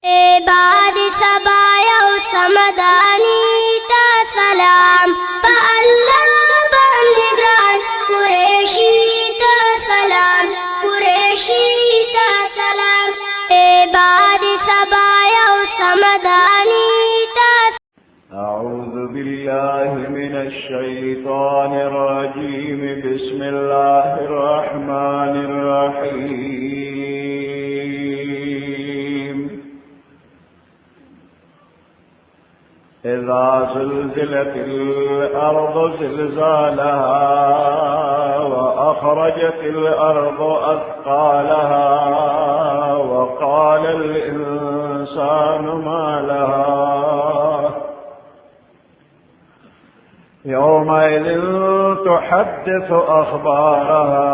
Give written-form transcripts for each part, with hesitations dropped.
بعد سبايا وسمداني تا سلام فالله بندگران قریشی تا سلام قریشی تا سلام بعد سبايا وسمداني تا أعوذ بالله من الشيطان الرجيم بسم الله الرحمن الرحيم إذا زلزلت الأرض زلزالها وأخرجت الأرض أثقالها وقال الإنسان ما لها يومئذ تحدث أخبارها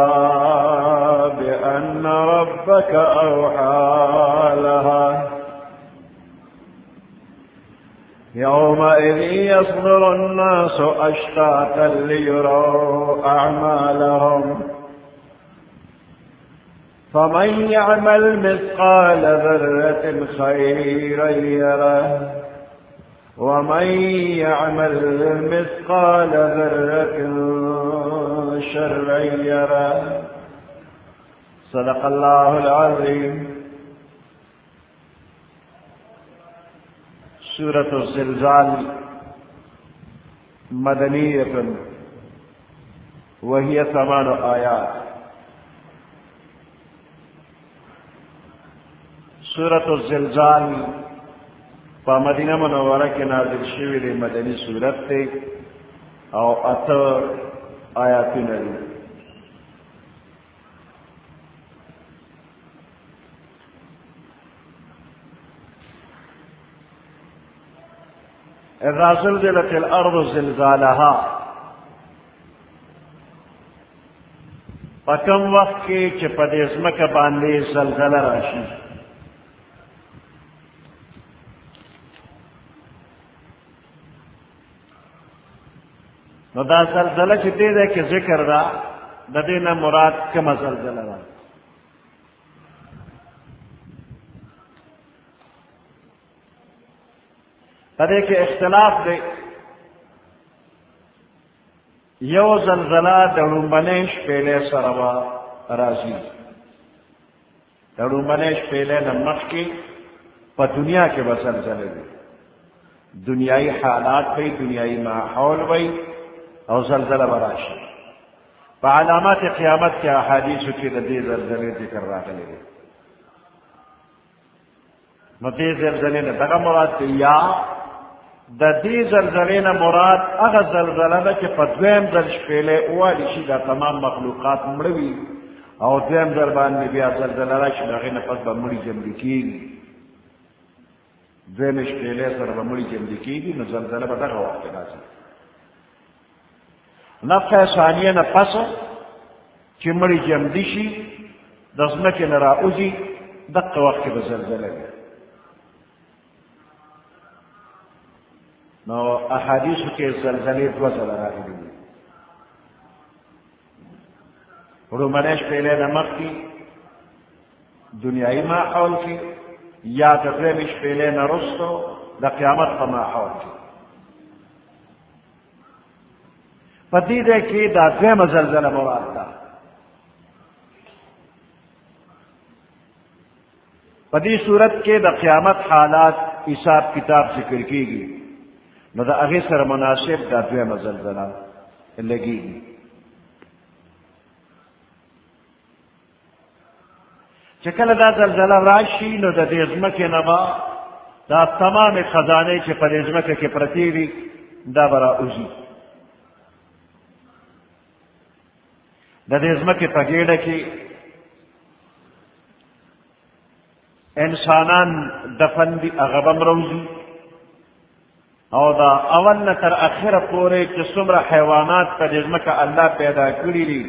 بأن ربك أوحى لها يومئذ يصدر الناس أشتاتا ليروا أعمالهم فمن يعمل مثقال ذرة خيرا يره ومن يعمل مثقال ذرة شرا يره صدق الله العظيم. سورة الزلزال مدنية وهي 8 آيات. سورة الزلزال په مدینه منوره کې نازل شوی دی، مدني سورت دی او 8 آیاتونه دي. اذا زلزلت الارض زلزالها، په کوم وخت کې چې په دې ځمکه باندې زلزله راشي، نو دا زلزله چې دې ده کې ذکر ده، د دې نه مراد کومه زلزله ده؟ په دې کې اختلاف دی. یو زلزله د لومبنۍ شپېلې سره به راځي، د لومبنۍ شپېلې نه مخکې په دنیا کې به زلزله وي، دنیایي حالات وي، دنیایي ماحول وي او زلزله به راشي. په علامات قیامت کې احادیثو کې د دې زلزلې ذکر راغلی دی. نو دې زلزلې نه دغه مراد دی، یا د دې زلزلې نه مراد هغه زلزله ده چې په دویم ځل شپېلې ووالي شي، دا تمام مخلوقات مړه وي او دویم ځل باندې بیا زلزله راشي، د هغې نه پس به مړي جملې کېږي، دویمې شپېلې سره به مړي جملې کېږي، نو زلزله به دغه وخت کې راځي. نفخه ثانیه نه پس چې مړي جمدي شي، د ځمکې نه راوځي، دغه وخت کې به زلزله وي. نو احادیثو کې زلزلې 2 ځله راغلي دي، لومړۍ شپېلې نه مخکې دنیایي ماحول کې، یا د دویمې شپېلې نه وروسته د قیامت په ماحول کې. په دې ځای کې دا دویمه زلزله مراد ده. په دې صورت کې د قیامت حالات حساب کتاب ذکر کېږي، نو د هغې سره مناسب دا دویمه زلزله لګېږي. چې کله دا زلزله راشي، نو د دې ځمکې نه به دا تمامې خزانې چې په دې ځمکه کې پرتې دي دا به راوځي. د دې ځمکې په ګېډه کې انسانان دفن دي، هغه به هم راوځي، او دا اول نه تر اخره پورې چې څومره حیوانات په دې ځمکه الله پیدا کړي دي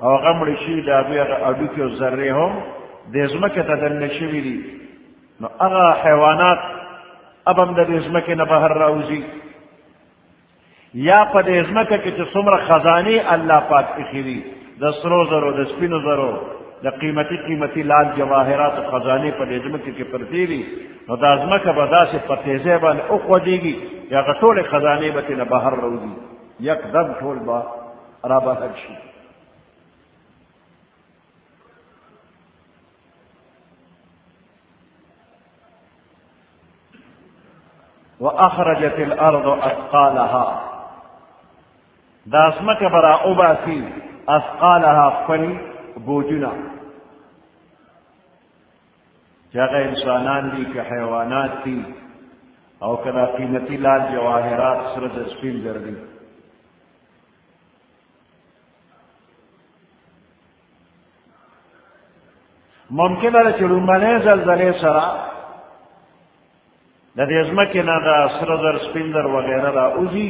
او هغه مړه شوي، د هغوی هغه هډوکي او ذرې هم دې ځمکې ته دننه شوي دي، نو هغه حیوانات اب هم د دې ځمکې نه بهر راوځي. یا په دې ځمکه کې چې څومره خزانې الله پاک ایښي دي، د سرو زرو، د سپینو زرو، د قیمتي لال جواهرات او خزانه په دې ځمکه کې پرتې دي، نو دا ځمکه به داسې په تیزۍ باندې وخوځېږي چې هغه ټولې خزانې به ترېنه بهر راوځي، یکدم ټول به را بهر شي. وأخرجت الأرض أثقالها، دا ځمکه به را وباسي اثقالها خپل بوجونه، چې هغه انسانان دي که حیوانات دي او که دا قیمتي لال جواهرات سره د سپین زر دي. ممکنه ده چې لومړنۍ زلزلې سره د دې ځمکې نه د سره زر سپین زر وغیره راوځي،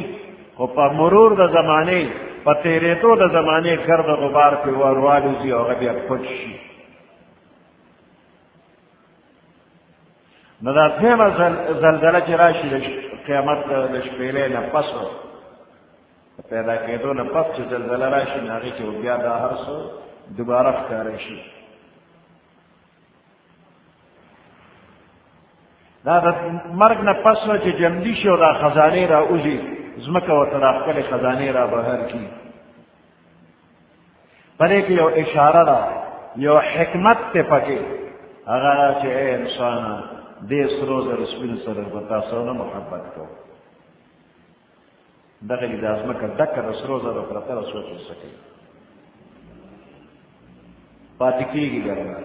خو په مرور د زمانې په تېرېدو د زمانې ګرد غبار پرې وروالوځي او هغه بیا پټ شي. نو دا دویمه زلزله چې راشي د قیامت د شپېلې نه پس پیدا کېدو نه پس چې زلزله راشي، نو هغې کې بیا دا هر څه دوباره ښکاره شي. دا د مرګ نه پس چې جمدي شي او دا خزانې راوځي، ځمکه ورته دا ښکلې خزانې را بهر کړي. په دې کې یو اشاره ده، یو حکمت دی پکې، هغه دا چې ای انسانه دې سرو زرو سپینو سره به تا سره محبت کوو. دغه دا ځمکه ډکه د سرو زرو پرته ده، سوچ څه کوي پاتې کېږي ګرمه.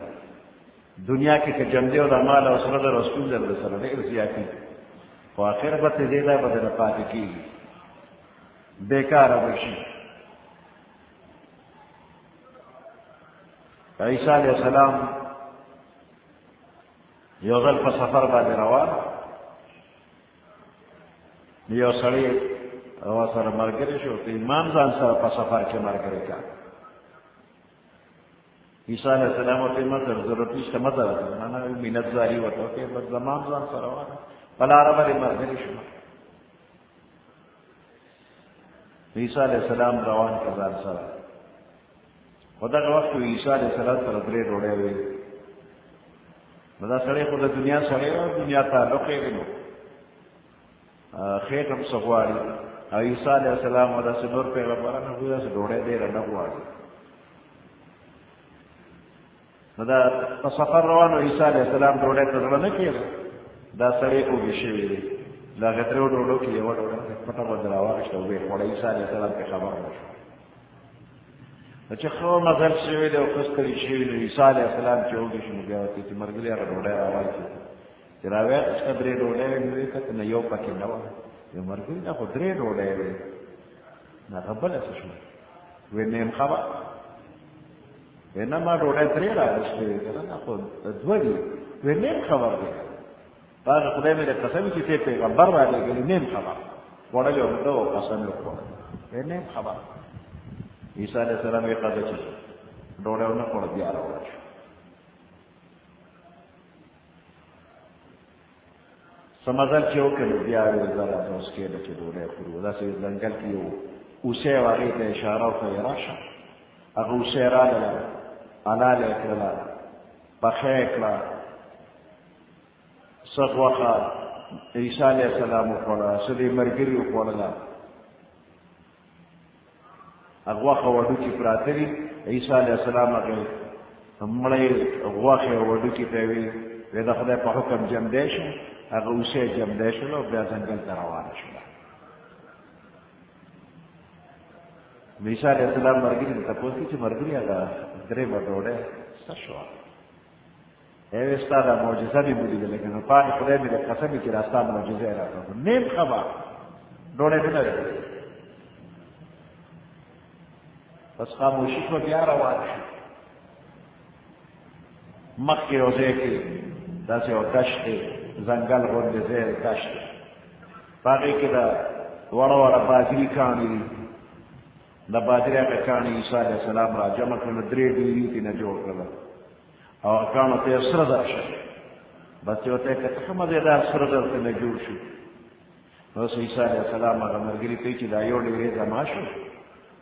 دنیا کې که جمدې او د مال او سره زر او سپین زر د سره ډېر زیاتي، خو آخر به ته دې ځای به درنه پاتې کېږي، بېکاره به شي. عیسی علیه السلام یو ځل په سفر باندې روان، یو سړی ورسره ملګری شو، ته امام ځان سره په سفر کې ملګری کړه. عیسی علیه السلام ورته ما سره ضرورت نشته، مه ځه راته، نه مینتزاري ورته وکړې، بس زما ځان سره روان په لاره باندې ملګری شو. عیسی علیه السلام روان کړه ځان سره. خو دغه وخت عیسی علیه السلام سره درې ډوډۍ وې. نو دا سړی خو د دنیا سړی و، دنیا تعلق یې دی، نو خېټ هم څه غواړي. او عیسی علیه السلام او داسې نور پیغمبران هم داسې ډوډۍ ډېره نه غواړي. نو دا په سفر روان و، عیسی علیه السلام ډوډۍ ته زړه نه کېده. دا سړی اوږې شوی دی، د هغې درېو ډوډو کې یوه ډوډۍ پټه باندې راواخېسته او ویې خوړه. عیسی علیه السلام پرې خبر نه شو. نو چې ښه مزل شوی دی او ښه ستړي شوي، نو عیسی علیه السلام چې اوږې شو، نو بیا ورته چې ملګري هغه ډوډۍ راواخېسته، چې راواخېسته درې ډوډۍ وې، نو ویې کتل نه یو پکې نه وه. ویې ملګري دا خو درې ډوډۍ وې، نو هغه بله څه شوه؟ ویې نیم خبر، ویې نه ما ډوډۍ درې راوستې وې که نه، دا خو دوه دي. ویې نیم خبر دی، په هغه خدای مې د قسم چې ته پیغمبر رالېږلي، نیم خبر خوړلې وم ده او قسم یې وخوړل. ویې نیم خبر. عیسی علیه السلام یې قضا چې ډوډۍ ونه خوړه، بیا راوړل شو. څه مزل چې وکړ، بیا یې زره اوس کېده چې ډوډۍ خورو. داسې ځنګل کې یو اوسۍ و، هغې ته اشاره وکړه یې راشه. هغه اوسۍ راغله، حلال یې کړله، پخه یې کړه، څه غوښه عیسی علیه السلام وخوړه، څه د یې ملګري وخوړله. هغه غوښه وډوکي پراته دي، عیسی علیه السلام هغې مړی غوښې او وډوکي ته یې ویې د خدای په حکم جمدی شو. هغه اوسۍ جمدی شوله او بیا ځنګل ته روانه شوله. عیسی علیه السلام ملګري ته تپوس کړي چې ملګري هغه درېیمه ډوډۍ څه شوه؟ ای ستا دا معجزه مې ولیدله، که نو پاک خدای مې د قسم چې دا ستا معجزه یې راکړه. نیم خبر ډوډۍ مې نه ده کړې. بس خاموشي شوه، بیا روان شو. مخکې یو ځای کې داسې یو دشت دی، ځنګل غوندې ځای دشت دی، په هغې کې د وړه وړه بادري کاڼي دي. د بادري هغه کاڼي عیسی علیه السلام را جمع کړل، درې ډېرې یې ترېنه جوړ کړله او هغه کاڼو ته یې سره زر شوی. بس یې ورته یې کتل ښه مزېدار سره زر ترېنه جوړ شو. اوس عیسی علیه السلام هغه ملګري ته چې دا یو ډېرې زما شو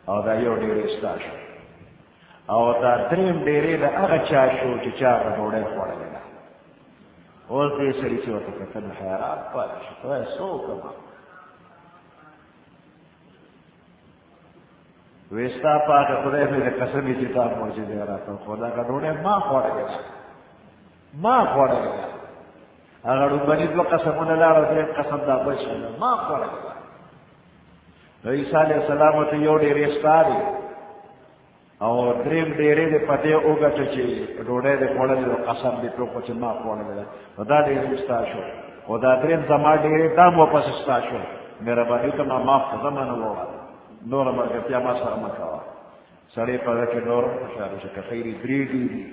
او دا یو ډېرې ستا شو. او دا دریم ډیرې د هغه چا شو چې چا به ډوډۍ خوړلې ده. اوس دې سړي چې ورته کتل حیران پاتې شو، وایي څه وکړم؟ وایي ستا په هغه خدای مې د قسمې کتاب معجزې راکړ، خو دغه ډوډۍ ما خوړلې ده، ما خوړلې ده. هغه ډوډۍ دوه قسمونه لاړه، درېیم قسم دا بل شی ده، ما خوړلې ده. نو عیسی علیه السلام ورته یو ډېرې ستا دی او دریم ډېرې دې په دې وګټه چې ډوډۍ دې خوړلې ده، قسم دې پرېښود چې ما خوړلې ده، نو دا ډېرې ستا شو. خو دا دریم زما ډېرې دا م واپس ستا شو. مهرباني وکړه ما معاف کړه، زه منو ووړه، نوره ملګرتیا ما سره مه کوه. سړی په هغه کې نور خوشحاله شو. که خیر درې ډېرې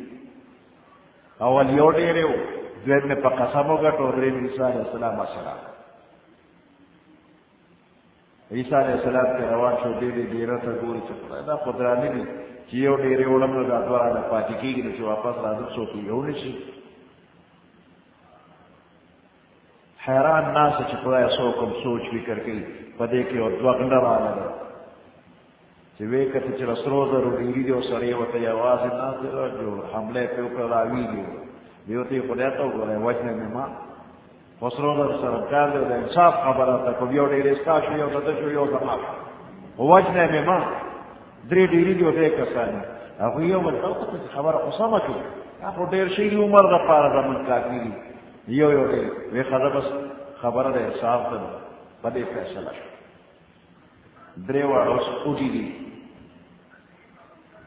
اول یو ډېرې و، دویم مې په قسم وګټه او دریم عیسی علیه السلام سره. عیسی علیه السلام کې روان شو، ډېرې ډېره ته ګوري چې خدای دا خو درانه دي چې یو ډېرې وړم نو دا دوه رانه پاتې کېږي، نو چې واپس راځم څوک یې یو نه شي. حیران ناسته چې خدای څوک هم سوچ فکر کوي. په دې کې یو دوه غنډه راغله چې ویې کتل چې له سرو زرو ډېرې دي او سړی ورته یوازې ناست دی، جوړ حمله یې پرې وکړه، راویږي. دې ورته یې خدای ته وګورئ وجنه مې ما خو سرو زرو سره کار دی، د انصاف خبره ده. که یو ډېرې ستا شو، یو د ده شو، یو زما شو، خو وجنه مې ما درې ډېرې دي او درې کسان دي. هغوی یو بل ته وکتل چې خبره خو سمه شو، دا خو ډېر شي دي عمر دپاره زمونږ کافي دي. یو یو ډېر ویې ښځه بس خبره د انصاف ده، په دې فیصله شو. درې واړه اوس اوږي دي،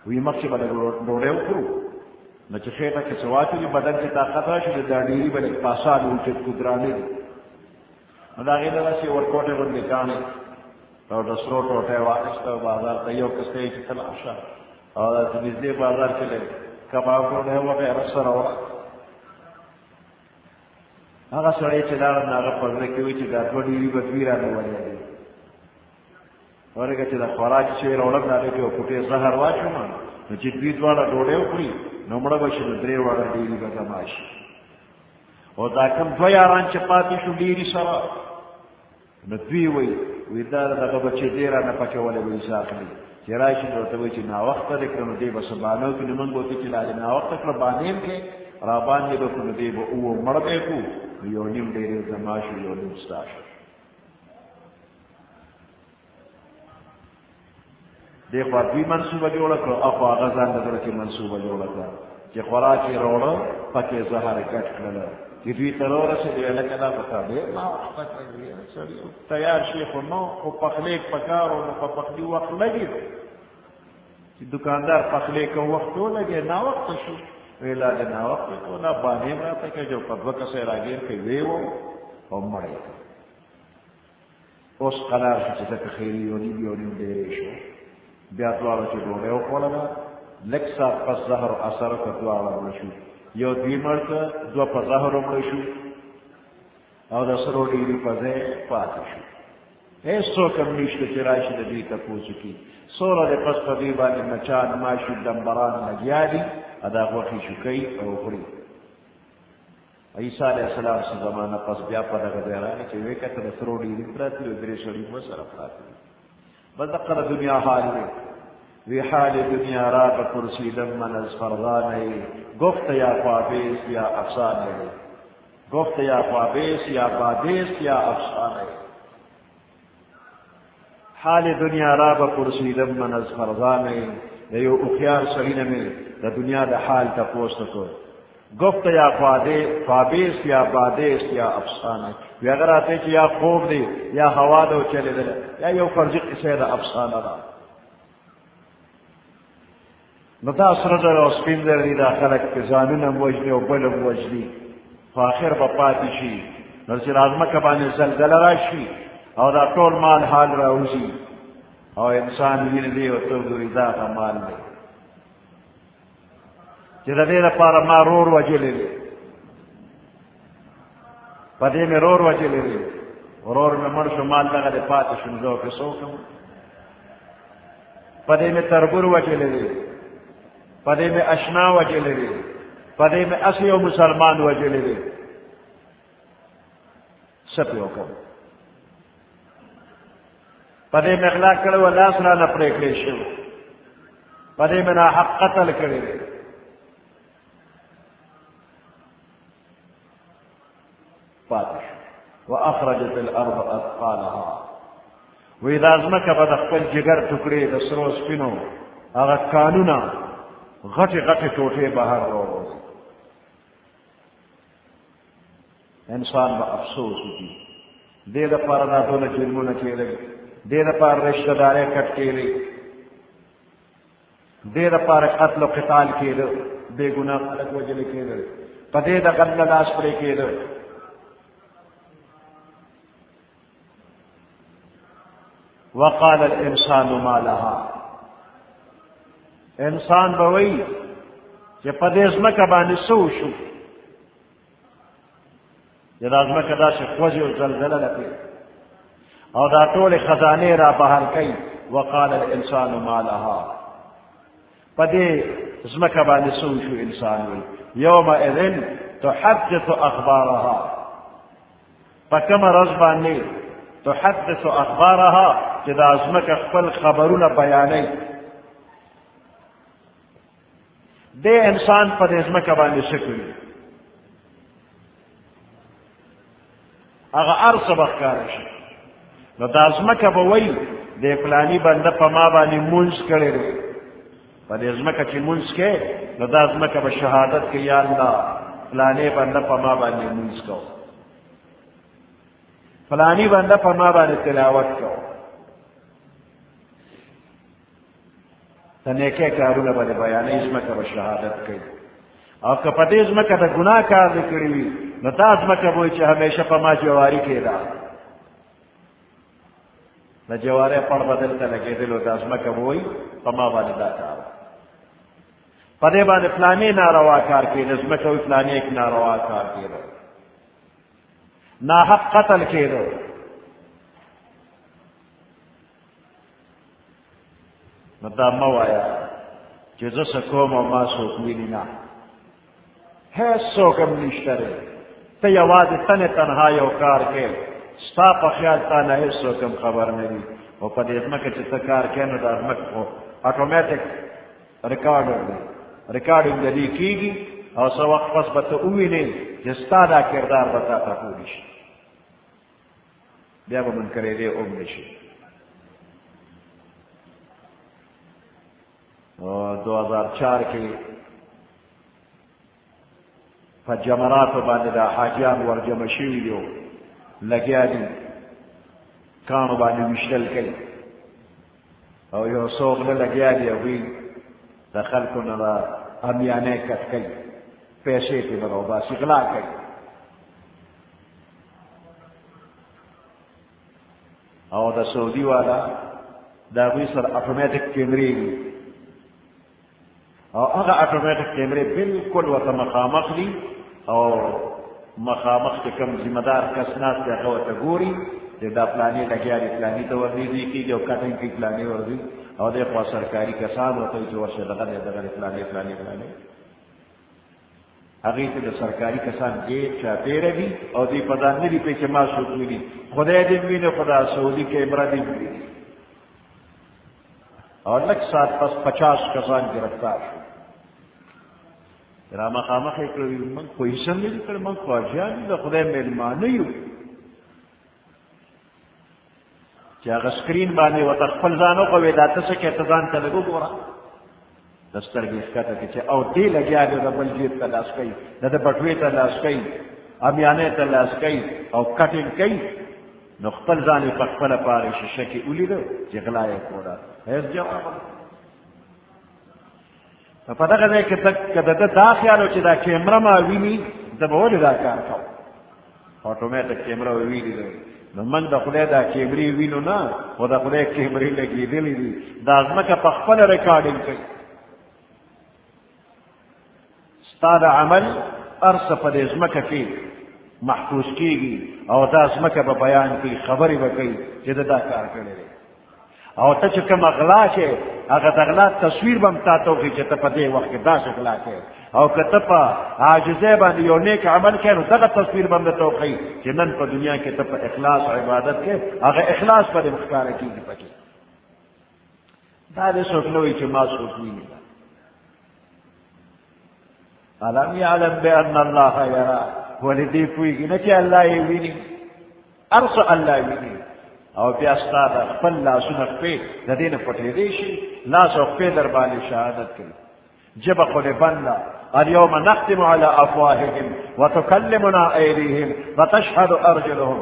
وی مخکې به د ډوډۍ وخورو، نو چې خېټه کې څه واچوي بدن کې طاقت راشي، د دا ډېري به لږ په اسانه اوچت کړو، درانه دي. نو د هغې نه داسې ورکوټې غوندې کاڼې او د سرو ټوټه یې واخېسته بازار ته، یو کس ته یې چې ته لاړ شه او داسې نږدې بازار کې لږ کباب ډوډۍ وغیره سره وه. هغه سړی چې لاړ نو هغه په زړه کې وایي چې دا دوه ډېري به دوی رانه ولې دي، ورګه چې د خوراک چې راوړم د هغې کې یو پوټې زهر واچوم، نو چې دوی دواړه ډوډۍ وخوري نو مړه به شي، نو درې واړه ډېري به زما شي. او دا کوم دوه یاران چې پاتې شو ډېري سره، نو دوی وایي دا دغه بچې دې رانه پکې ولې به عیسی اخلي، چې راشي نو ورته وایي چې ناوخته دې کړه، نو دې به څه بانه وکړي. نو موږ به ورته چې لا دې ناوخته کړه بانې م کې را باندې به کړو، نو دې به اووه مړه به یې کړو، نو یو نیم ډېرې زما شو، یو نیم ستا شو. دې خوا دوی منصوبه جوړه کړه، اخوا هغه ځان د زړه کې منصوبه جوړه کړه چې خوراک یې راوړه پکې زهر ګډ کړله، چې دوی ته راورسېدې لکه دا به تا ډېر ناوخته کړی سړي تیار شي، خو نو خو پخلی پکار و، نو په پخلي وخت لګي چې دوکاندار پخلی که وخت ولګي ناوخته شو. ویې لا دې ناوخته کړو، دا بانې م راته کوي چې په دوه کسه یې راګیر کړي ویې و او مړه یې کړه. اوس قرار شو چې ځکه خیري یو نیم ډېرې شو. بیا دواړه چې ډوډۍ وخوړله، لږ ساعت پس زهر اثر وکړه، دواړه مړه شو. یو دوی مړ کړه، دوه په زهر مړه شو او د سرو ډېري په ځای پاتې شو. هېڅوک هم نشته چې راشي د دوی تپوس وکړي. څومره د پس په دوی باندې مچان، ماشي، ډمبران لګیا دي، دا غوښې شوکوي او خوري. عیسی علیه السلام څه زمانه پس بیا په دغه ځای راغی چې ویې کتل د سرو ډېري پراته وي، درې سړي ورسره پراته وي. بس دقه د دنیا حال دی. وی حال دنیا را به پرسیدم من از فرزانه، گفت یا خوابیس یا افسانه، گفت یا خوابیس یا بادیس یا افسانه. حال دنیا را به پرسیدم من از فرزانه، یو اخیار سړي نه مې د دنیا د حال تپوس وکړ. گفت یا خوابیس یا بادیس یا افسانه. وی اگر راته چې یا خوب دی یا هوا ده چلېدله یا یو فرضي قصه ده افسانه ده. نو دا سره زر او سپین زر دي، دا خلک په ځانونه هم وژني او بل هم وژني، خو آخر به پاتې شي. نو چې ځمکه باندې زلزله راشي او دا ټول مال حال راوځي او انسان ویني دی او ته ګورې دا هغه مال دی چې د دې لپاره ما رور وژلی دی، په دې مې رور وژلی دی، ورور مې مړ شو، مال دغه دی پاتې شو، نو زه ورپې څه وکړم؟ په دې مې تربور وژلی دی، په دې مې اشنا وژلی دی، په دې مې اصل یو مسلمان وژلی دی، څه پې وکړم؟ په دې مې اخلاق کړی و، لاس رانه پرې کړی شوی، په دې مې ناحق قتل کړی دی. پاتې شو. واخرجت الارض اثقالها، وی دا ځمکه به د خپل جګر ټوکړې د سرو سپینو هغه کانونه غټې غټې ټوټې بهر راووځي. انسان به افسوس وکړي. دې دپاره دا ټوله جرمونه کېدل، دې دپاره رشته دارۍ کټ کېدې، دې دپاره قتل و قتال کېده، بې ګناه خلک وژلې کېدل، په دې د غل نه لاس پرې کېده. وقال الانسان ما لها، انسان به وایي چې په دې ځمکه باندې څه وشو، چې دا ځمکه داسې خوځي او زلزله لګي او دا ټولې خزانې را بهر کوي. وقال الانسان ما لها، په دې ځمکه باندې څه وشو؟ انسان وایي یومئذ تحدث اخبارها، په کومه ورځ باندې تحدث اخبارها چې دا ځمکه خپل خبرونه بیانوي. دې انسان په دې ځمکه باندې څه کوي؟ هغه هر څه به ښکاره شي. نو دا ځمکه به وایي د فلاني بنده په ما باندې مونځ کړی دی. په دې ځمکه چې مونځ کوې نو دا ځمکه به شهادت کوي یا الله فلاني بنده په ما باندې مونځ کو، فلانی بنده په ما باندې تلاوت کو، د نیکۍ کارونه به د بیانوي، ځمکه به شهادت کوي. او که په دې ځمکه د ګناه کار دې کړي وي نو دا ځمکه به وایي چې همیشه په ما جواري کېده، د جوارۍ پړ به دلته لګېدلو، دا ځمکه به وایي په ما باندې دا کار، په دې باندې فلاني ناروا کار کېده، ځمکه وایي فلاني یک ناروا کار کېده، ناحق قتل کېدو. نو دا مه وایه چې زه څه کوم او ما څوک ویني، نه، هیڅ څوک هم نشته دی. ته یوازې تنې تنها یو کار کوې، ستا په خیال تا نه هیڅ څوک هم خبر نه وي. او په دې ځمکه چې ته کار کوې نو دا ځمکه خو اټومیټک ریکارډر دی، ریکارډینګ د دې کېږي او څه وخت پس به ته ووینې چې ستا دا کردار به تا ته پوری شي، بیا به منکرېدی هم نه شي. 2004 کې په جمراتو باندې دا حاجیان ورجمع شوي دي، لګیا دي کاڼو باندې ویشتل کوي او یو څو غله لګیا دي، هغوی د خلکو نه به امیانۍ کټ کوي، پیسې پرې به راوباسي، غلا کوي. او د سعودي والا د هغوی سره اټومیټک کیمرې دي او هغه اټومیټک کیمرې بالکل ورته مخامخ دي او مخامخ چې کوم ذمه دار کس ناست دی هغه ورته ګوري چې دا فلاني لګیا دي، فلاني ته ورنږدې کېږي او کټنګ کوي، فلاني ورځي او دی خوا سرکاري کسان ورته وایي چې ورشه دغه دی دغه دی فلاني فلاني فلاني، هغې ته د سرکاري کسان ډېر چاپېره دي او دوی په ځان نه دي پوهېږي چې ما څوک ویني، خدای دې ویني خو دا سعودي کیمره دې ویني. او لږ ساعت پس 50 کسان ګرفتار شو. را مخامخ یې کړه ویل موږ خو هېڅ هم نه دي کړی، موږ خو حاجیان دي، د خدای مېلمانه یو. چې هغه سکرین باندې ورته خپل ځان وښوی دا ته څه کوې، ته ځان ته لږ وګوره، د سترګې ښکته کړي چې او دې لګیا دی، د بل جیب ته لاس کوي، د ده بټوې ته لاس کوي، امیانۍ ته لاس کوي او کټینګ کوي. نو خپل ځان یې په خپله په هغې شیشه کې ولیده چې غلا یې کوله، هېڅ جواب. په دغه ځای کې که د ده دا خیال و چې دا کیمره ما ویني زه به ولې دا کار کوم، اټومیټک کیمره ویلي نو موږ د خدای دا کیمرې وینو نه، خو د خدای کیمرې لګېدلې دي، دا ځمکه په خپله ریکارډینګ کوي. ستا د عمل هر څه په دې ځمکه کې محفوظ کېږي او دا ځمکه به بیان کوي، خبرې به کوي چې ده دا کار کړی دی. او ته چې کومه غلا کې هغه د غلا تصویر به هم تا ته وښي چې ته په دې وخت کې داسې غلا کوې، او که ته په عاجزۍ باندې یو نیک عمل کوې نو دغه تصویر به هم درته وښي چې نن په دنیا کې ته په اخلاص عبادت کوې، هغه اخلاص به دې ښکاره کېږي پکې. دا دې څوک نه وایي چې ما څوک ویني. الم یعلم بان الله یرا، ولې دې پوهېږي نه چې الله یې ویني؟ هر څه الله ویني. او بیا ستا د خپل لاسونه خپې د دې نه پټېدی شي، لاس او خپې در باندې شهادت کوي. ژبه خو دې بنده، اليوم نختم على افواههم وتكلمنا ايديهم وتشهد ارجلهم.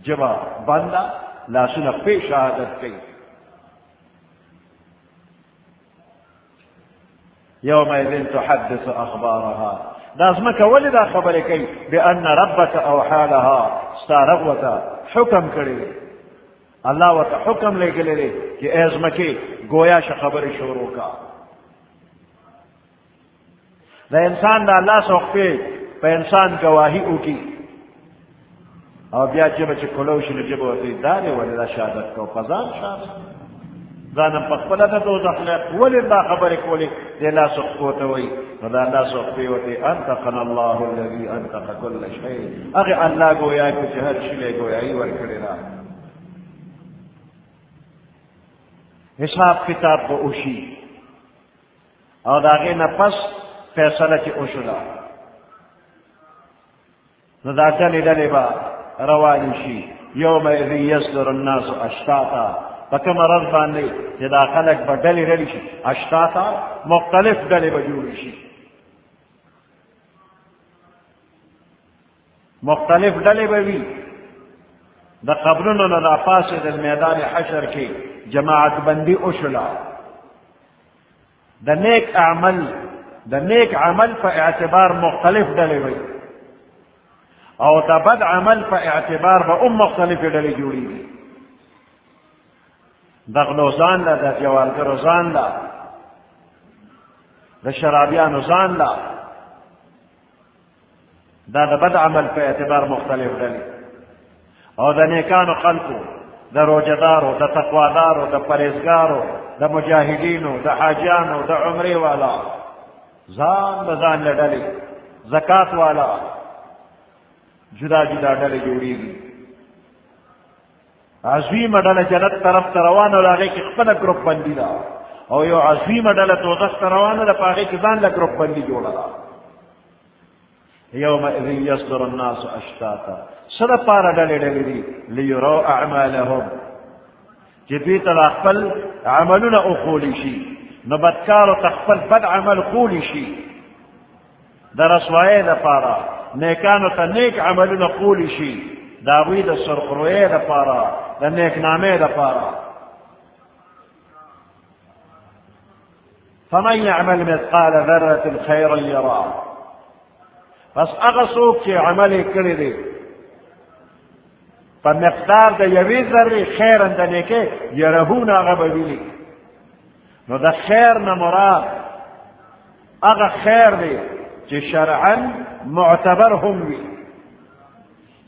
ژبه بنده، لاسونه خپې شهادت کوي. يومئذ تحدث اخبارها. دا ځمکه ولې دا خبرې کوي؟ بان ربك اوحى لها، ستا رب ورته حکم کړی دی، الله ورته حکم لېږلی دی چې ای ځمکې ګویا شه خبرې شروع کا. د انسان دا لاس او خپې په انسان ګواهي وکړي او بیا ژبه چې کلو شي نو ژبه ورته دا دی ولې دا شهادت کو په ځان شهادت ځانم په خپله د دوزخ نه ولې دا خبرې کولې دې لاس او خپو ته وایي نو دا لاس او خپې ورته انطقنا الله الذي انطق كل شيء. هغې الله ګویا کړو چې هر شي له ګویایي ورکړې ده. حساب کتاب به وشي او د هغې نه پس فیصله چې وشوله نو دا ډلې ډلې به روانې شي. یومئذ یصدر الناس اشتاتا، په کومه ورځ باندې چې دا خلک به ډلې ډلې شي، اشتاتا مختلف ډلې به جوړې شي، مختلف ډلې به وي. د قبرونو نه راپاسې د میدان حشر کې جماعت بندي وشوله. د نیک عمل په اعتبار مختلف ډلې وي او د بد عمل په اعتبار به مختلفې ډلې جوړېږي. د غلو ځان له، د جوالګرو ځان له، د شرابیانو ځان له، دا د بد عمل په اعتبار مختلف ډلې. او د نیکانو خلقو، د روجهدارو، د تقوادارو، د پرهیزګارو، د مجاهدینو، د حاجیانو، د عمرې والا ځان به ځان له ډلې، زکات والا جدا جدا ډلې جوړېږي. عظیمه ډله جنت طرف ته روانه ده، هغې کې خپله ګروپ بندي ده، او یو عظیمه ډله دوزخ ته روانه ده، په هغې کې ځان له ګروپ بندي جوړه ده. یومئذ یصدر الناس اشتاتا. څه دپاره ډلې ډلې دي؟ لیروا اعمالهم، چې دوی ته خپل عملونه وښولی شي. نو بدکارو ته خپل بد عمل ښولی شي د رسوایۍ دپاره، نیکانو ته نیک عملونه ښولی شي د هغوی د سرخرویۍ دپاره، د نیکنامۍ دپاره. فمن يعمل مثقال ذرة خيرا يراه. پس هغه څوک چې عمل یې کړی دی په مقدار د یوې ذرې خیرا د نیکۍ یرهون، هغه به ویني. نو د خیر نه مراد هغه خیر دی چې شرعا معتبر هم وي،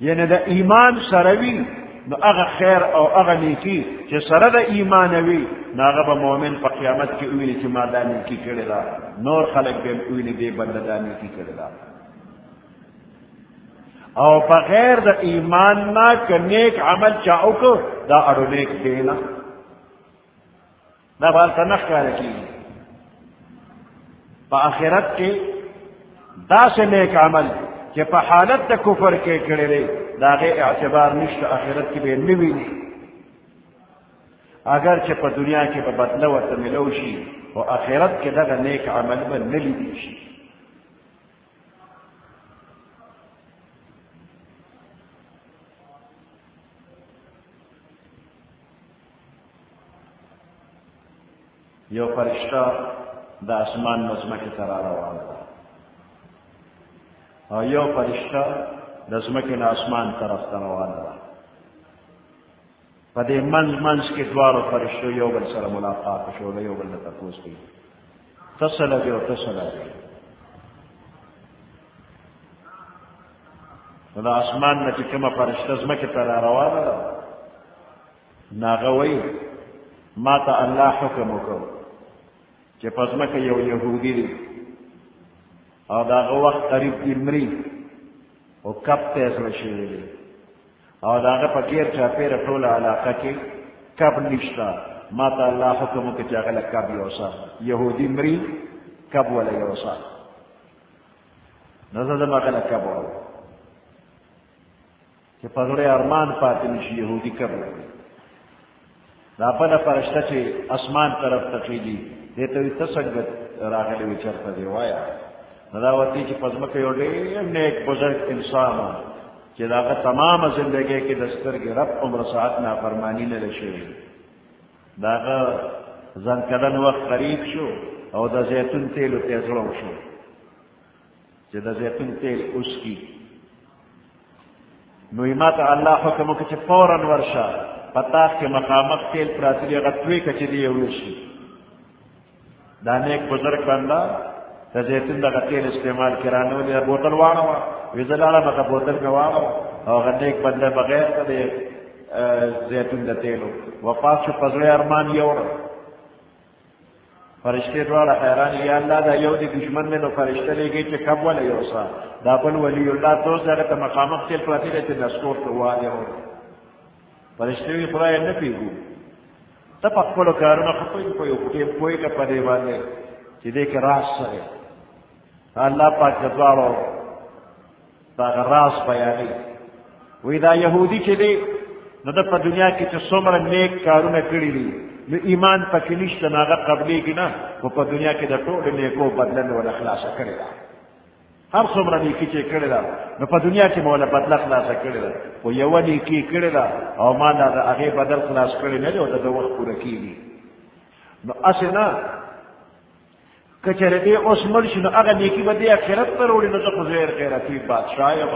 یعنی د ایمان سره وي. نو هغه خیر او هغه نیکي چې سره د ایمان وي نو هغه به مؤمن په قیامت کې وویني چې ما دا نیکي کړې ده. نور خلک به وویني دې بنده دا نیکي کړې ده. او بغیر د ایمان نه که نیک عمل چا وکړو دا اړو نیک دی نه، دا به هلته نه ښکاره کېږي. په آخرت کې داسې نیک عمل چې په حالت د کفر کې کړی دی د هغې اعتبار نشته، آخرت کې به یې نه ویني. اگر چې په دنیا کې به بدله ورته میلو شي خو آخرت کې دغه نیک عمل به نه لیدل شي. یو فرشته د اسمان نه ځمکې ته را روانه ده، او یو فرشته د ځمکې نه اسمان طرف ته روانه ده. په دې منځ کې دواړو فرشتو یو بل سره ملاقات وشوله، یو بل نه تپوس کوي ته څه لګې او ته څه لګې. نو د اسمان نه چې کومه فرشته ځمکې ته را روانه ده نو هغه وایي ما ته الله حکم وکړ چې په ځمکه یو یهودي دی او د هغه وخت قریب کې مري او کب ته زړه شوی دی او د هغه په ګیر چاپېره ټوله علاقه کې کب نشتا ما تا اللہ حکمو که چاگل کب یوسا یهودی مری کب ولا یوسا نزد مغل کب ولا که پذر ارمان پاتی نشی یهودی کب ولا دا بل فرشته چې اسمان طرف تخیلی دیتوی تسنگت راغلی وی چرته دی وایا دا وتی چې پزمکه یو ډېر نیک بزرگ انسان چې دا تمام زندگی کې د سترګې رب عمر ساعت نافرمانی نه لشي دا ځان کدن وخت قریب شو او د زیتون تیل ته زړو شو چې د زیتون تیل اوس کی نو ایمات الله حکم کوي چې فورا ورشه پتاخ کې مقامک تیل پراتلی غټوي کچې دی یو شي دا نیک بزرگ بندا د زیتون د تیل استعمال کرانو دی بوتل واړو ویزلاله مکه بوتل غواړو او غنیک بنده بغیر د زیتون د تیلو وفات شو پزړی ارمان یو فرشتے دواړه حیران یا الله دا یو دی دشمن نه نو فرشته لګي چې کب ولا یوسا دا بل ولی الله دوست هغه ته مقامک تیل پراتلی ته نسکور ته وایو فرشتے وی خدای نه پیږي ته په خپل کارونه خپل کوی کا پدې باندې چې دې کې راز سره الله پاک دواړو دا راز بیانې وی دا يهودي چې دی نو د په دنیا کې چې څومره نیک کارونه کړی دي نو ایمان پکې نشته نه هغه قبلېږي نه خو په دنیا کې د ټولو نیکو بدله ولا خلاصه کړې ده هر څومره نیکي چې کړې ده نو په دنیا کې مولا بدله خلاصه کړې ده خو یوه نیکي کړې ده او ما د هغې بدل خلاص کړی نه دی او د وخت پوره کېږي نو هسې نه که چېرې دې اوس مړ شي نو هغه نیکي به دې آخرت ته راوړي نو زه خو غیر غیرتي بادشاه یم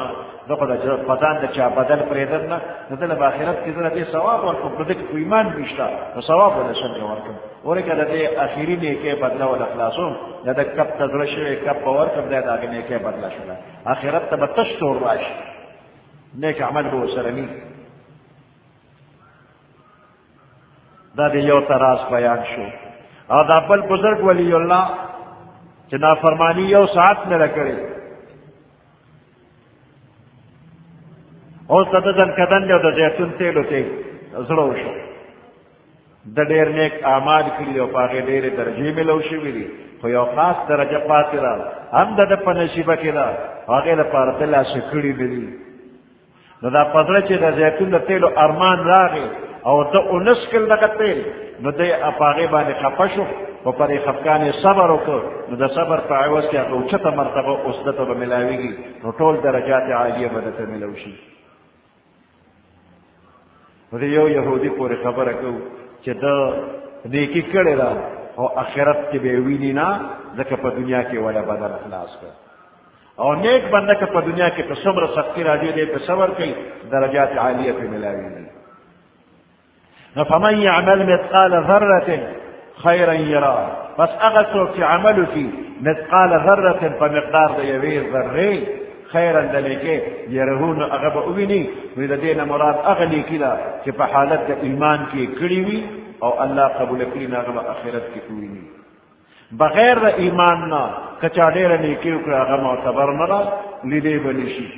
زه خو د بدن د چا بدل پرېږدم نه نو دله به آخرت کې زه دې ثواب ورکړم نو دې کې خو ایمان نشته نو ثواب وله څنګه ورکړم ورې که د دې اخري نیکۍ بدله وله خلاصوم یا د کب ته زړه شوی کب به ورکړم دی د هغې نیکۍ بدله شوله آخرت ته به تش تور راشي نیک عمل به ورسره ني دا د یو تراز بیان شو او دا بل بزرگ ولی الله چې نافرمانی یو ساعت نه کړي اوس د ځن کدن دی او د زیتون تیلو ته زړه شو د ډېر نیک اعمال کړي او په هغې ډېرې درجې ملو شوي دي خو یو خاص درجه پاتې ده هم د ده په نصیبه کې ده هغې لپاره ته لاسه کړي نه دي نو دا په زړه چې د زیتون د تیلو ارمان راغی او ده اونس کل دغه تیل نو دی په هغې باندې خفه شو او پر یې خفګان یې صبر وکړ نو د صبر په عوض کې هغه اوچته مرتبه اوس ده ته به ملاویږي نو ټول درجات عالیه به ده ته ملو شي نو د یو یهودي پورې خبره کوو چې ده نیکي کړې ده او آخرت کې به یې ویني نه ځکه په دنیا کې وله بدل خلاص کړ او نیک بنده که په دنیا کې په څومره سختي راځي دی په صبر کوي درجات عالیه پې ملاویږي فمن يعمل مثقال ذرة خيرا يرى بس هغه څوک چې عمل وکړي مثقال ذرة په مقدار د یوې ذرې خیرا د نیکۍ یرهو نو هغه به وویني نو د دې نه مراد هغه نیکي ده چې په حالت د ایمان کې کړي وي او الله قبول کړي نو هغه به آخرت کې وویني بغیر د ایمان نه که چا ډېره نیکي وکړه هغه معتبر نه ده لیدی به نه شي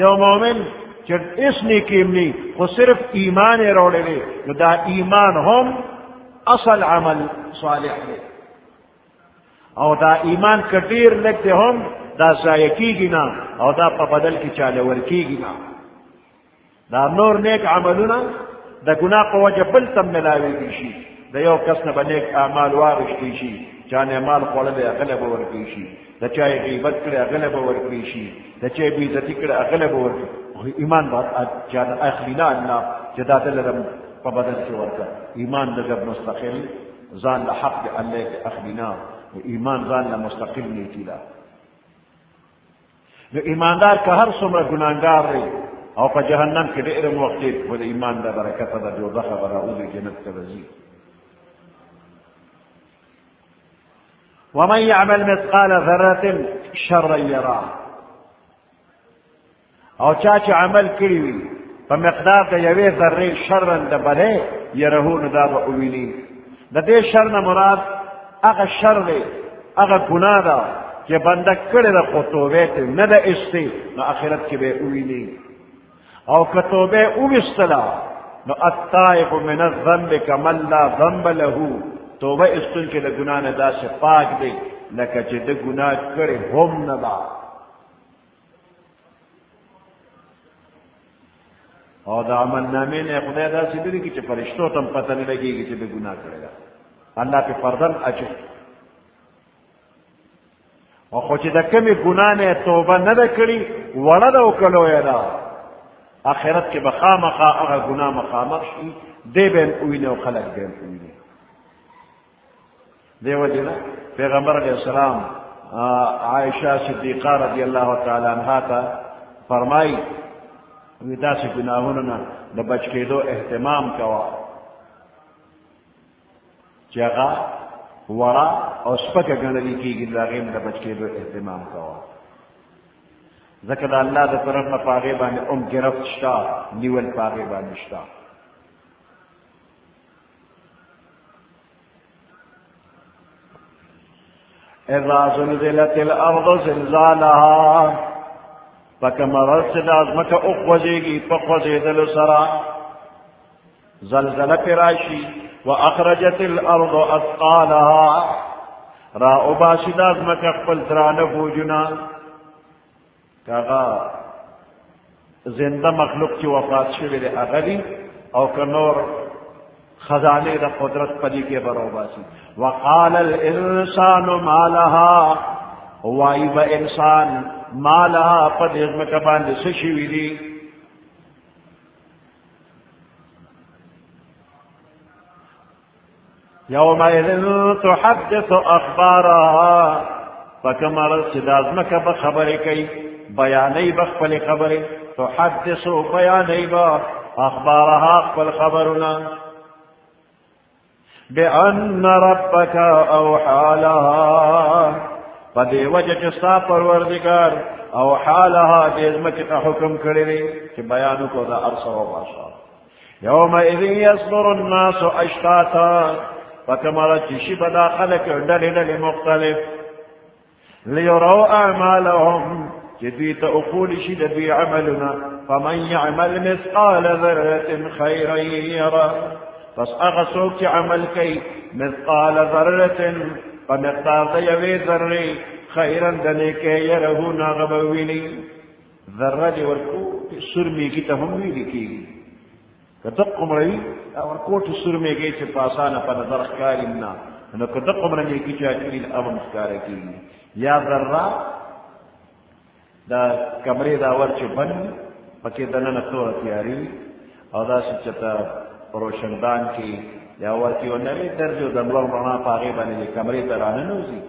یو مؤمن چې اس نیکی منی خو صرف ایمان یې راوړی دی نو دا ایمان هم اصل عمل صالح دی او دا ایمان که ډېر لږ دی هم دا ضایع کېږي نه او دا په بدل کې چاله ورکېږي نه دا نور نیک عملونه د ګناه په وجه بل ته ملاویږي شي د یو کس نه به نیک اعمال واغېستی شي چا نه مال خوړلی هغه له به ورکړي شي د چا یې غیبت کړی هغه له به ورکړي شي د چا یې بېعزتي کړی هغه له به ورکړي ایمان به چا اخلي نه الله چې دا دله په بدل کې ورکړه ایمان دغه مستقل ځان له حق د الله کې اخلي نه ایمان ځان له مستقل نیکي ده نو ایماندار که هر څومره ګناهګار دی او په جهنم کې ډېر وخت دی خو د ایمان د برکته د دوزخه به راوځي جنت ته به ځي ومن يعمل مثقال ذرة شرا يراه او چا چې عمل کړی وي په مقدار د یوې ذرې شرا د بدۍ یرهو نو دا به وویني د دې شر نه مراد هغه شر دی هغه ګناه ده چې بنده کړې ده خو توبې ته نه ده ایستې نو آخرت کې به یې وویني او که توبه وویستله نو التائب من الذنب كمن لا ذنب له، توبه استون کې د ګناه نه داسې پاک دی لکه چې د ګناه کړی هم نه ده. او د عمل نامې نه خدای داسې لري چې فرشتو ته هم پته نه لګېږي چې د ګناه کړی ده، الله پې فردن اجر. او خو چې د کمې ګناه نه توبه نه ده کړې وړه ده او که لویه ده، آخرت کې به خامخا هغه ګناه مخامخ شي، دی به یې وویني او خلک به یې وویني. دې وجې نه پیغمبر علیه السلام عایشه صدیقه رضی الله تعالی عنها ته فرمایي وی داسې ګناهونو نه د بچ کېدو اهتمام کوه چې هغه وړه او سپکه ګڼلې کېږي، د هغې نه د بچ کېدو اهتمام کوه، ځکه د الله د طرف نه په هغې باندې ګرفت شته، نیول په هغې باندې شته. اذا زلزلت الارض زلزالها، فکمرت سے دازمک اخوزیگی پخوزیدل سرا، زلزلہ پراشی واخرجت الارض اثقالها، را اباسی دازمک اخفل دران بوجنا، کاغا زندہ مخلوق کی وفات شویل اغلی او کنور خزانے دا قدرت پدی کے بروباسی. وقال الانسان ما لها، وائی با انسان ما لها پد ازمکا باندې څه شوي دي. یومئذ تحدث اخبارها، فکما ورځ چې د ازمکه به خبرې کوي، بیانوي به خپلې خبرې، تحدث بیانوي به اخبارها خپل خبرونه، بأن ربك اوحى لها، پدې وجه چې ستا پروردګار اوحى لها دې ځمکې ته حکم کړی دی چې بیان وکړو دا هر څه وباسه. یومئذ یصدر الناس اشتاتا، فکما ورځ چې شي به دا خلک ډلې ډلې مختلف، لیروا اعمالهم، چې دوی ته اخول شي د دوی عملونه، فمن يعمل مثقال ذرة خيرا يره، پس هغه څوک چې عمل کوي مثقال ذرة په مقدار د یوې ذرې، خیرا د نیکۍ یره نو هغه به وویني. ذره دې ورکوټې سورمېږي ته هم ویلې کېږي، که دقه عمره وي ورکوټې سورمېږي چې په اسانه په نظر ښکاري نه، نو که دقه عمره نیکي چا کړي نو هغه هم ښکاره کېږي. یا ذره د کمرې دا ور چې بند وي پکې دننه توره تیارې وي او داسې چې ته روشندان کې یا ورته یو نوې درجه د نور رڼا په هغې باندې د کمرې ته راننوځي،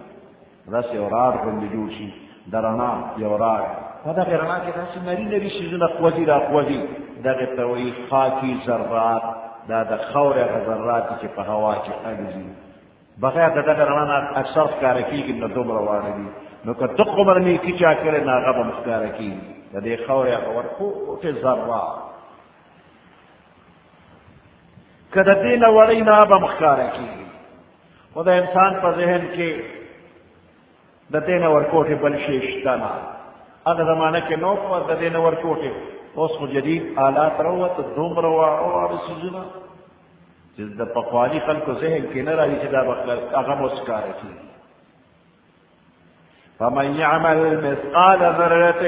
داسې یو راډ غوندې جوړ شي د رڼا یو راډ، په دغې رڼا کې داسې نري نري څیزونه خوځي راخوځي، دغې ته وایي خاکي ذرات، دا د خاورې هغه ذرات چې په هوا کې الوزي، بغیر د دغه رڼا نه اکثر ښکاره کېږي نو دومره واړه دي. نو که دقه عمر نیکي چا کړې نو هغه به هم ښکاره کېږي، د دې خاورې هغه ورکوټې ذرات، که د دې نه وړی نه به هم ښکاره کېږي. خو د انسان په ذهن کې د دې نه ورکوټې بل شی شته نه، هغه زمانه کې نو د دې نه ورکوټې، اوس خو جدید آلات راووته دومره واړه واړه څیزونه چې د پخواني خلکو ذهن کې نه راځي چې دا به هغه مو ښکاره کېږي. فمن يعمل مثقال ذرة،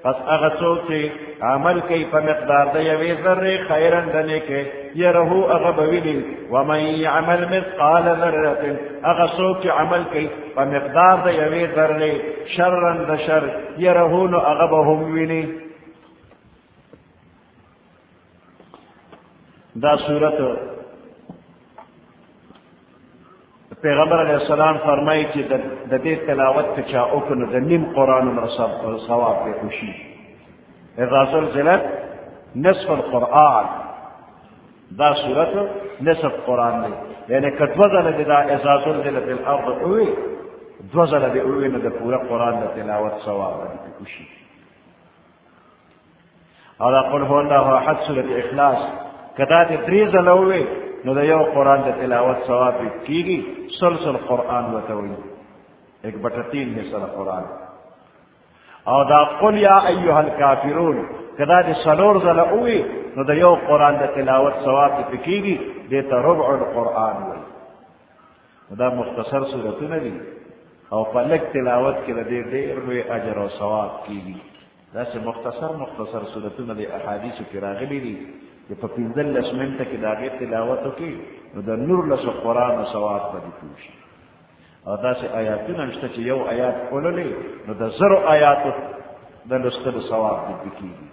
پس هغه څوک چې عمل کوي په مقدار د یوې ذرې، خیرا د نیکۍ یره هغه به ویني. ومن يعمل مثقال ذرة، هغه څوک چې عمل کوي په مقدار د یوې ذرې، شرا د شر یره نو هغه به هم ویني. دا صورت پیغمبر علیہ السلام فرمایي چې د دې تلاوت که چا وکړو نو د نیم قرآن عمر ثواب پرې وشي. اذا زلزلت نصف القرآن، دا صورت نصف قرآن دی، یعنی که دوه ځله دې دا اذا زلزلت الارض ووي، دوه ځله دې ووي نو د پوره قرآن د تلاوت ثواب پرې وشي. او دا قل هو الله احد سورة اخلاص که دا دې درې ځله ووي نو دا یو قرآن د تلاوت ثواب کېږي. سلسل قرآن ورته وایي، 1/3 حصہ قرآن. او دا قل یا ایها الکافرون کدا دې څلور ځله ووي نو د یو قرآن د تلاوت ثواب دې پکې کېږي، دې ته ربع القرآن وایي. دا مختصر سورتونه دي او په لږ تلاوت کې د دې ډېر لوی اجر او ثواب کېږي. داسې مختصر سورتونه د احادیثو کې راغلي دي چې په 15 منټه کې د هغې تلاوت وکړي نو د 19 قرآن او ثواب به دې پوه شي. او داسې آیاتونه شته چې یو آیات ولولې نو د 1000 آیاتو د لوستلو ثواب دې پکې کېږي.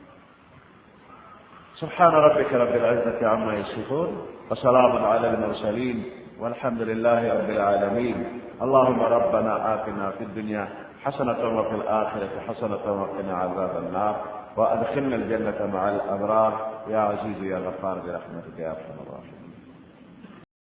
سبحان ربك رب العزة عما يصفون وسلام على المرسلين والحمد لله رب العالمين. اللهم ربنا آتنا في الدنيا حسنة وفي الآخرة حسنة وقنا عذاب النار وأدخلنا الجنة مع الأبرار يا عزيز يا غفار برحمتك يا أرحم الراحمين.